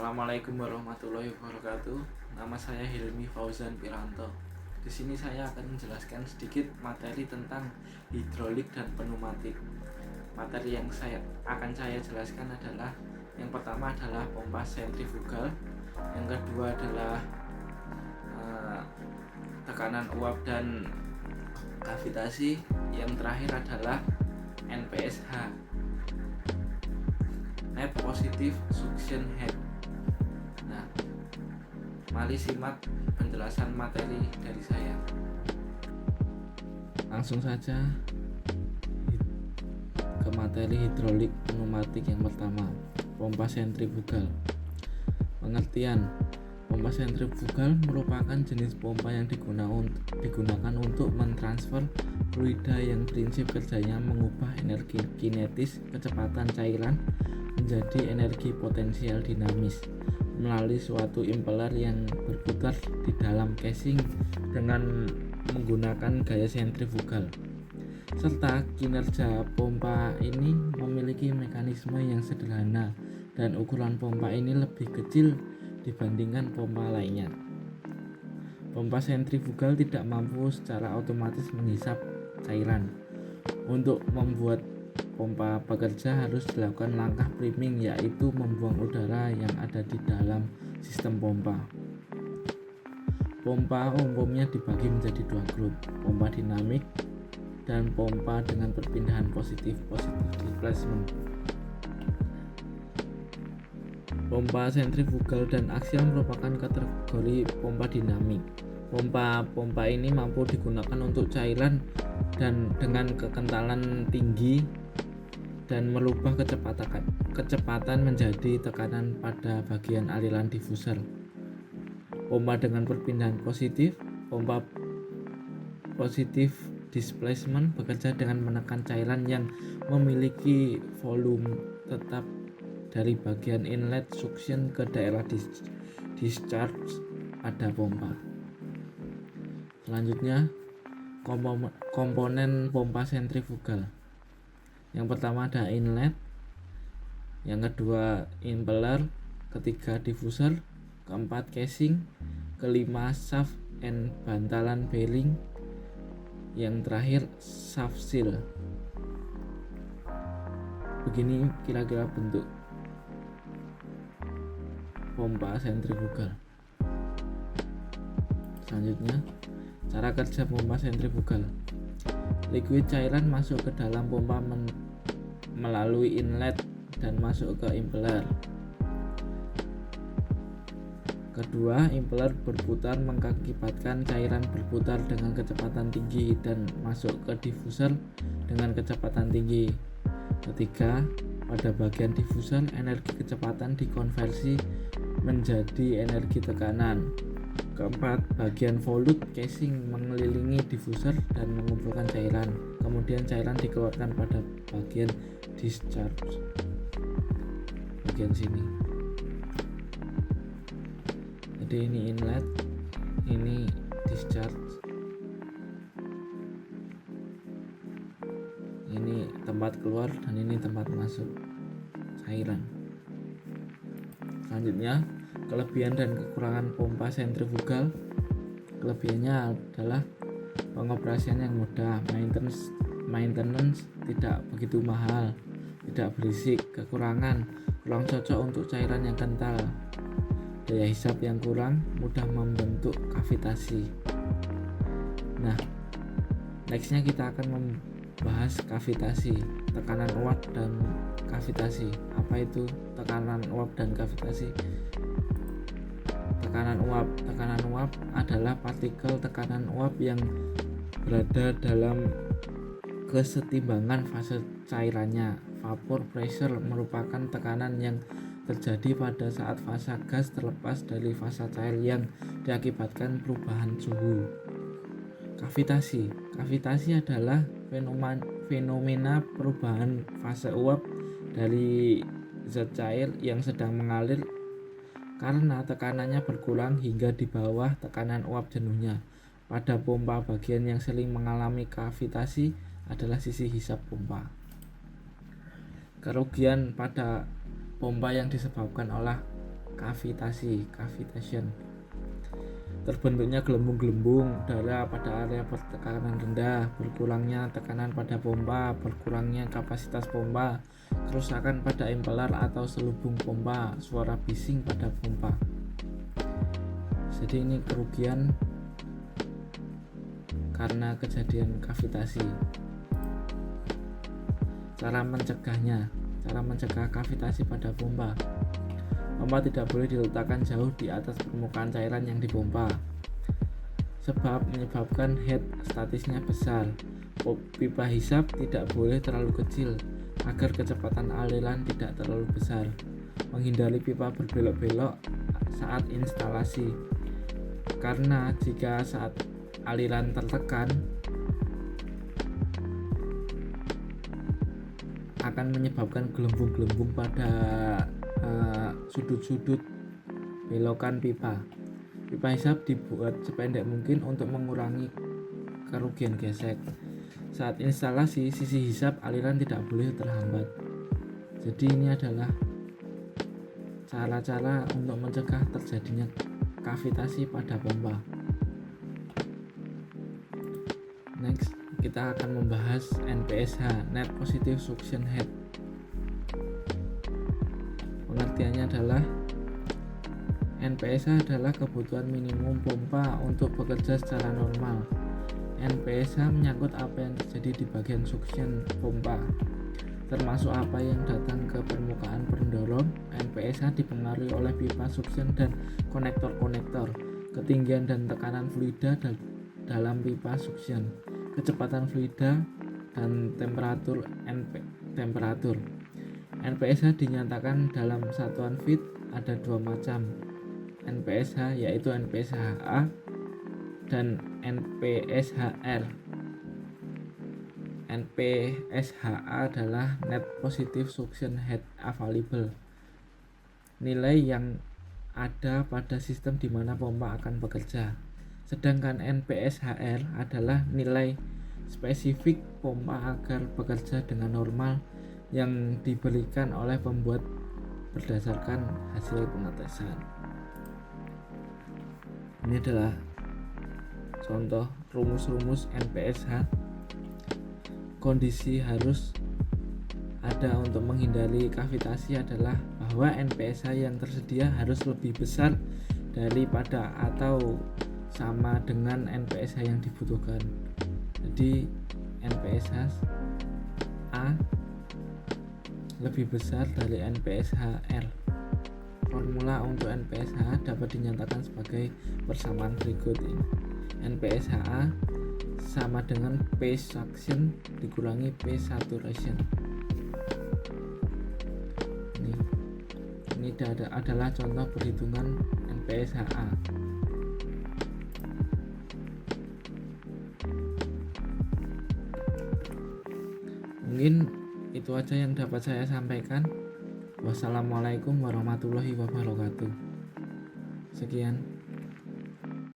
Assalamualaikum warahmatullahi wabarakatuh. Nama saya Hilmi Fauzan Piranto. Di sini saya akan menjelaskan sedikit materi tentang hidrolik dan pneumatik. Materi yang akan saya jelaskan adalah yang pertama adalah pompa sentrifugal, yang kedua adalah tekanan uap dan kavitasi, yang terakhir adalah NPSH, Net Positive Suction Head. Nah, mari simak penjelasan materi dari saya. Langsung saja ke materi hidrolik pneumatik yang pertama, pompa sentrifugal. Pengertian: pompa sentrifugal merupakan jenis pompa yang digunakan untuk mentransfer fluida yang prinsip kerjanya mengubah energi kinetis kecepatan cairan menjadi energi potensial dinamis melalui suatu impeller yang berputar di dalam casing dengan menggunakan gaya sentrifugal. Serta kinerja pompa ini memiliki mekanisme yang sederhana dan ukuran pompa ini lebih kecil dibandingkan pompa lainnya. Pompa sentrifugal tidak mampu secara otomatis menghisap cairan. Untuk membuat pompa bekerja harus dilakukan langkah priming, yaitu membuang udara yang ada di dalam sistem pompa. Pompa umumnya dibagi menjadi dua grup, pompa dinamik dan pompa dengan perpindahan positif-positif displacement. Pompa sentrifugal dan aksial merupakan kategori pompa dinamik. Pompa ini mampu digunakan untuk cairan dan dengan kekentalan tinggi dan merubah kecepatan menjadi tekanan pada bagian aliran diffuser. Pompa dengan perpindahan positif, pompa positif displacement bekerja dengan menekan cairan yang memiliki volume tetap dari bagian inlet suction ke daerah discharge pada pompa. Selanjutnya, komponen pompa sentrifugal. Yang pertama ada inlet, yang kedua impeller, ketiga diffuser, keempat casing, kelima shaft and bantalan bearing, yang terakhir shaft seal. Begini kira-kira bentuk pompa sentrifugal. Selanjutnya, cara kerja pompa sentrifugal. Liquid cairan masuk ke dalam pompa melalui inlet dan masuk ke impeller. Kedua, impeller berputar mengakibatkan cairan berputar dengan kecepatan tinggi dan masuk ke diffuser dengan kecepatan tinggi. Ketiga, pada bagian diffuser energi kecepatan dikonversi menjadi energi tekanan. Keempat, bagian volute casing mengelilingi diffuser dan mengumpulkan cairan. Kemudian cairan dikeluarkan pada bagian discharge, bagian sini. Jadi ini inlet, ini discharge, ini tempat keluar dan ini tempat masuk cairan. Selanjutnya, kelebihan dan kekurangan pompa sentrifugal. Kelebihannya adalah pengoperasian yang mudah, maintenance tidak begitu mahal, tidak berisik. Kekurangan, kurang cocok untuk cairan yang kental, daya hisap yang kurang, mudah membentuk kavitasi. Nah, nextnya kita akan membahas kavitasi, tekanan uap dan kavitasi. Apa itu tekanan uap dan kavitasi? Tekanan uap adalah partikel tekanan uap yang berada dalam kesetimbangan fase cairannya. Vapor pressure merupakan tekanan yang terjadi pada saat fase gas terlepas dari fase cair yang diakibatkan perubahan suhu. Kavitasi adalah fenomena perubahan fase uap dari zat cair yang sedang mengalir karena tekanannya berkurang hingga di bawah tekanan uap jenuhnya. Pada pompa, bagian yang sering mengalami kavitasi adalah sisi hisap pompa. Kerugian pada pompa yang disebabkan oleh kavitasi cavitation. Terbentuknya gelembung-gelembung udara pada area tekanan rendah, berkurangnya tekanan pada pompa, berkurangnya kapasitas pompa, kerusakan pada impeller atau selubung pompa, suara bising pada pompa. Jadi ini kerugian karena kejadian kavitasi. Cara mencegah kavitasi pada pompa. Pompa tidak boleh diletakkan jauh di atas permukaan cairan yang dipompa, sebab menyebabkan head statisnya besar. Pipa hisap tidak boleh terlalu kecil agar kecepatan aliran tidak terlalu besar. Menghindari pipa berbelok-belok saat instalasi, karena jika saat aliran tertekan akan menyebabkan gelembung-gelembung pada sudut-sudut belokan pipa. Pipa hisap dibuat sependek mungkin untuk mengurangi kerugian gesek. Saat instalasi, sisi hisap aliran tidak boleh terhambat. Jadi ini adalah cara-cara untuk mencegah terjadinya kavitasi pada pompa. Next, kita akan membahas NPSH, Net Positive Suction Head. Pengertiannya adalah NPSH adalah kebutuhan minimum pompa untuk bekerja secara normal. NPSH menyangkut apa yang terjadi di bagian suction pompa, termasuk apa yang datang ke permukaan pendorong. NPSH dipengaruhi oleh pipa suction dan konektor-konektor, ketinggian dan tekanan fluida dalam pipa suction, kecepatan fluida, dan temperatur. NPSH dinyatakan dalam satuan feet. Ada dua macam NPSH, yaitu NPSH-A dan NPSH-R. NPSH-A adalah Net Positive Suction Head Available, nilai yang ada pada sistem di mana pompa akan bekerja. Sedangkan NPSH-R adalah nilai spesifik pompa agar bekerja dengan normal yang diberikan oleh pembuat berdasarkan hasil pengetesan. Ini adalah contoh rumus-rumus NPSH. Kondisi harus ada untuk menghindari kavitasi adalah bahwa NPSH yang tersedia harus lebih besar daripada atau sama dengan NPSH yang dibutuhkan. Jadi NPSH A lebih besar dari NPSH-R. Formula untuk NPSH dapat dinyatakan sebagai persamaan berikut ini. NPSH-A sama dengan P suction dikurangi P saturation. Ini adalah contoh perhitungan NPSH-A. Mungkin itu aja yang dapat saya sampaikan. Wassalamualaikum warahmatullahi wabarakatuh. Sekian.